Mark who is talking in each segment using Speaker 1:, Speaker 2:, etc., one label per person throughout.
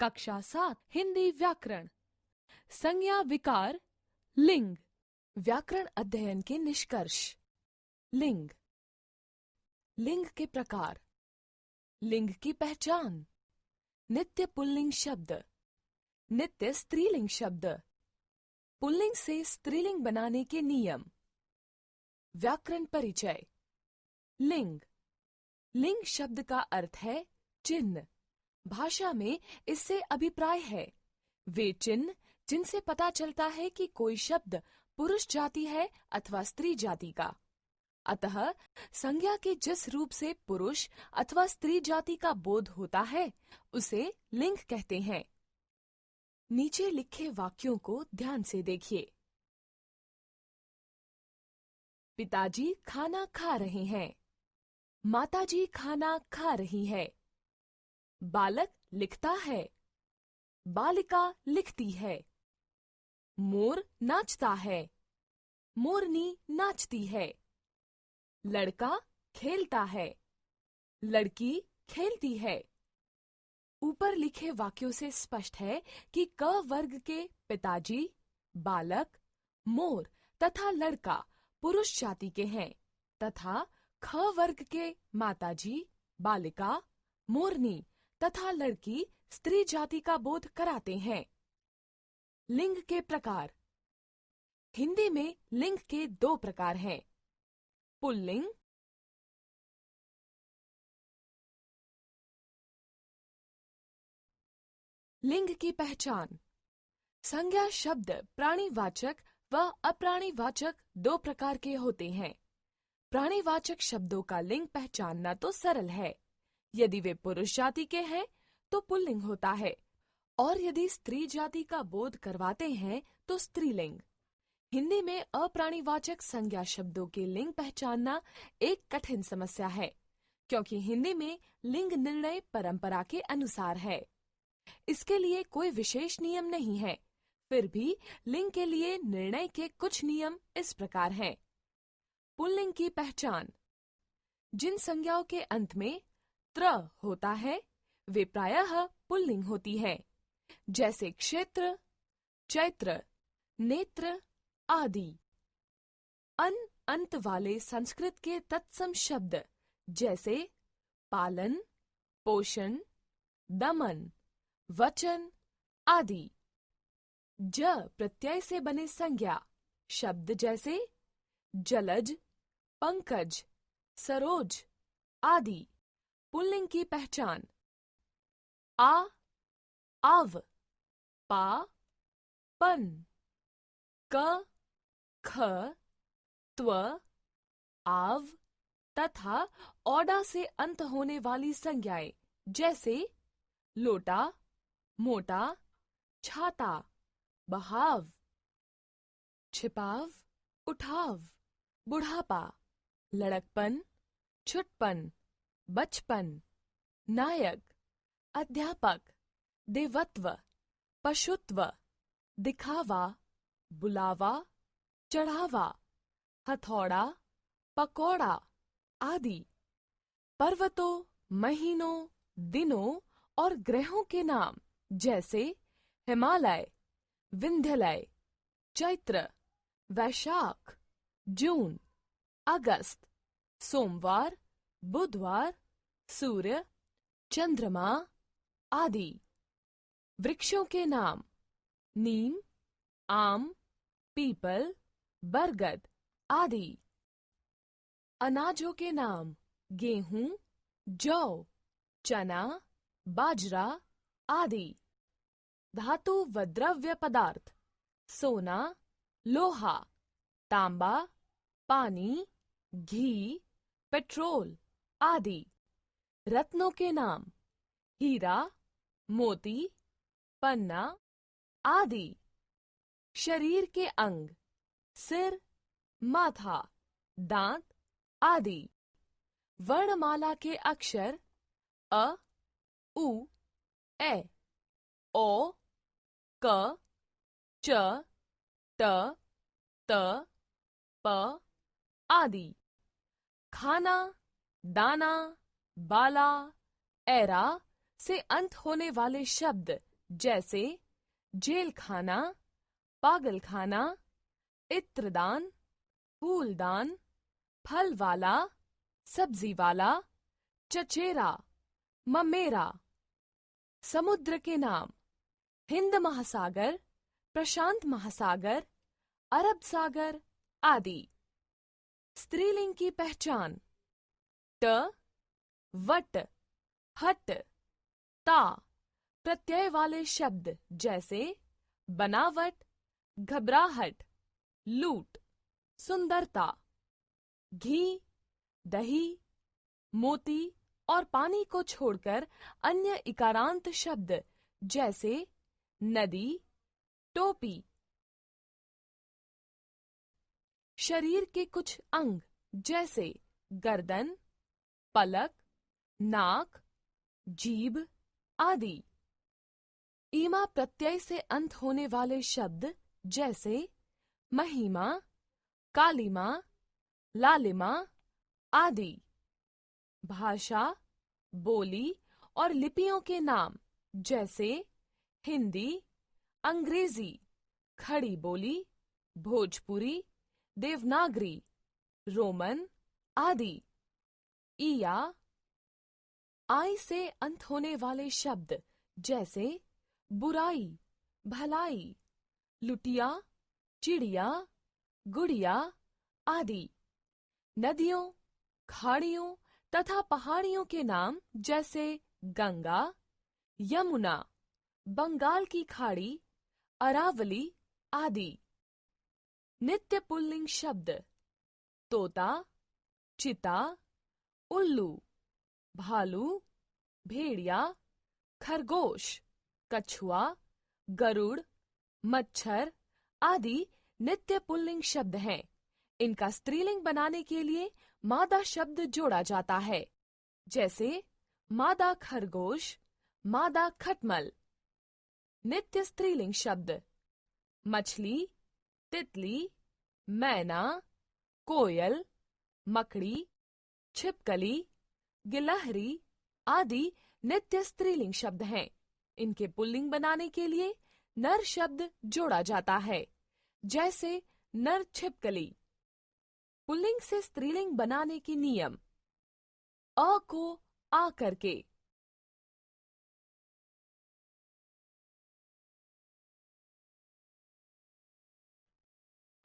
Speaker 1: कक्षा 7 हिंदी व्याकरण। संज्ञा विकार लिंग। व्याकरण अध्ययन के निष्कर्ष। लिंग। लिंग के प्रकार। लिंग की पहचान। नित्य पुल्लिंग शब्द, नित्य स्त्रीलिंग शब्द, पुल्लिंग से स्त्रीलिंग बनाने के नियम। व्याकरण परिचय। लिंग। लिंग शब्द का अर्थ है चिन्ह। भाषा में इससे अभिप्राय है वे चिन्ह जिनसे पता चलता है कि कोई शब्द पुरुष जाति है अथवा स्त्री जाति का। अतः संज्ञा के जिस रूप से पुरुष अथवा स्त्री जाति का बोध होता है उसे लिंग कहते हैं। नीचे लिखे वाक्यों को ध्यान से देखिए। पिताजी खाना खा रहे हैं। माताजी खाना खा रही है। बालक लिखता है। बालिका लिखती है। मोर नाचता है। मोरनी नाचती है। लड़का खेलता है। लड़की खेलती है। ऊपर लिखे वाक्यों से स्पष्ट है कि क वर्ग के पिताजी, बालक, मोर तथा लड़का पुरुष जाति के हैं तथा ख वर्ग के माताजी, बालिका, मोरनी तथा लड़की स्त्री जाति का बोध कराते हैं। लिंग के प्रकार। हिंदी में लिंग के 2 प्रकार हैं, पुल्लिंग लिंग की पहचान। संज्ञा शब्द प्राणीवाचक व अप्राणीवाचक 2 प्रकार के होते हैं। प्राणीवाचक शब्दों का लिंग पहचानना तो सरल है। यदि वे पुरुष जाति के हैं तो पुल्लिंग होता है और यदि स्त्री जाति का बोध करवाते हैं तो स्त्रीलिंग। हिंदी में अप्राणीवाचक संज्ञा शब्दों के लिंग पहचानना एक कठिन समस्या है क्योंकि हिंदी में लिंग निर्णय परंपरा के अनुसार है। इसके लिए कोई विशेष नियम नहीं है। फिर भी लिंग के लिए निर्णय के कुछ नियम इस प्रकार हैं। पुल्लिंग की पहचान। जिन संज्ञाओं के अंत में त्र होता है वे प्रायः पुल्लिंग होती है, जैसे क्षेत्र, चैत्र, नेत्र आदि। अंत वाले संस्कृत के तत्सम शब्द जैसे पालन, पोषण, दमन, वचन आदि। ज प्रत्यय से बने संज्ञा शब्द जैसे जलज, पंकज, सरोज आदि। पुल्लिंग की पहचान। आ, आव, पा, पन, क, ख, त्व, आव तथा औडा से अंत होने वाली संज्ञाएं जैसे लोटा, मोटा, छाता, बहाव, छिपाव, उठाव, बुढ़ापा, लड़कपन, छुटपन, बचपन, नायक, अध्यापक, देवत्व, पशुत्व, दिखावा, बुलावा, चढ़ावा, हथौड़ा, पकौड़ा आदि। पर्वतों, महीनों, दिनों और ग्रहों के नाम जैसे हिमालय, विंध्यलय, चैत्र, वैशाख, जून, अगस्त, सोमवार, बुधवार, सूर्य, चंद्रमा आदि। वृक्षों के नाम नीम, आम, पीपल, बरगद आदि। अनाजों के नाम गेहूं, जौ, चना, बाजरा आदि। धातु व द्रव्य पदार्थ सोना, लोहा, तांबा, पानी, घी, पेट्रोल आदि। रत्नों के नाम हीरा, मोती, पन्ना आदि। शरीर के अंग सिर, माथा, दांत आदि। वर्णमाला के अक्षर अ, उ, ए, ओ, क, च, त, त, प आदि। खाना, दाना, बाला, एरा, से अंत होने वाले शब्द जैसे जेल खाना, पागल खाना, इत्रदान, फूलदान, फल वाला, सब्जी वाला, चचेरा, ममेरा। समुद्र के नाम हिंद महासागर, प्रशांत महासागर, अरब सागर आदि। स्त्रीलिंग की पहचान ट, वट, हट, ता प्रत्यय वाले शब्द जैसे बनावट, घबराहट, लूट, सुंदरता। घी, दही, मोती और पानी को छोड़कर अन्य इकारांत शब्द जैसे नदी, टोपी। शरीर के कुछ अंग जैसे गर्दन, पलक, नाक, जीभ आदि। ईमा प्रत्यय से अंत होने वाले शब्द जैसे महिमा, कालिमा, लालिमा आदि। भाषा, बोली और लिपियों के नाम जैसे हिंदी, अंग्रेजी, खड़ी बोली, भोजपुरी, देवनागरी, रोमन आदि। ईया, आई से अंत होने वाले शब्द जैसे बुराई, भलाई, लुटिया, चिड़िया, गुड़िया आदि। नदियों, खाड़ियों तथा पहाड़ियों के नाम जैसे गंगा, यमुना, बंगाल की खाड़ी, अरावली आदि। नित्य पुल्लिंग शब्द तोता, चिता, उल्लू, भालू, भेड़िया, खरगोश, कछुआ, गरुड़, मच्छर आदि नित्य पुल्लिंग शब्द हैं। इनका स्त्रीलिंग बनाने के लिए मादा शब्द जोड़ा जाता है, जैसे मादा खरगोश, मादा खटमल। नित्य स्त्रीलिंग शब्द मछली, तितली, मैना, कोयल, मकड़ी, छिपकली, गिलहरी आदि नित्य स्त्रीलिंग शब्द हैं। इनके पुल्लिंग बनाने के लिए नर शब्द जोड़ा जाता है, जैसे नर छिपकली। पुल्लिंग से स्त्रीलिंग बनाने के नियम अ को आ करके,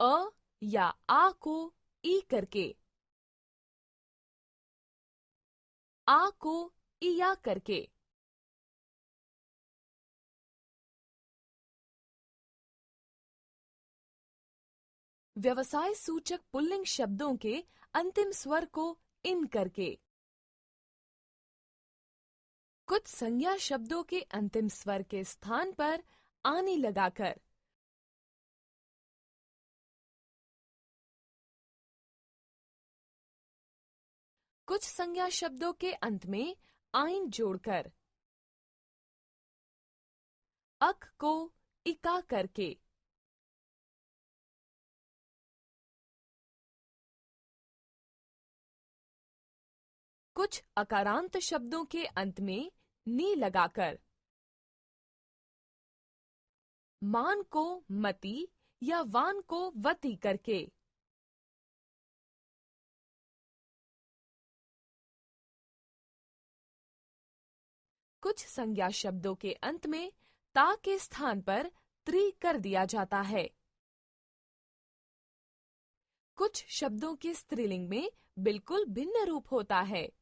Speaker 1: अ या आ को ई करके, आ को इया करके। व्यवसाय सूचक पुल्लिंग शब्दों के अंतिम स्वर को इन करके। कुछ संज्ञा शब्दों के अंतिम स्वर के स्थान पर आनी लगाकर। कुछ संज्ञा शब्दों के अंत में आइन जोड़कर। अक को इका करके। कुछ अकारांत शब्दों के अंत में नी लगाकर। मान को मति या वान को वती करके। कुछ संज्ञा शब्दों के अंत में ता के स्थान पर त्री कर दिया जाता है। कुछ शब्दों के स्त्रीलिंग में बिल्कुल भिन्न रूप होता है।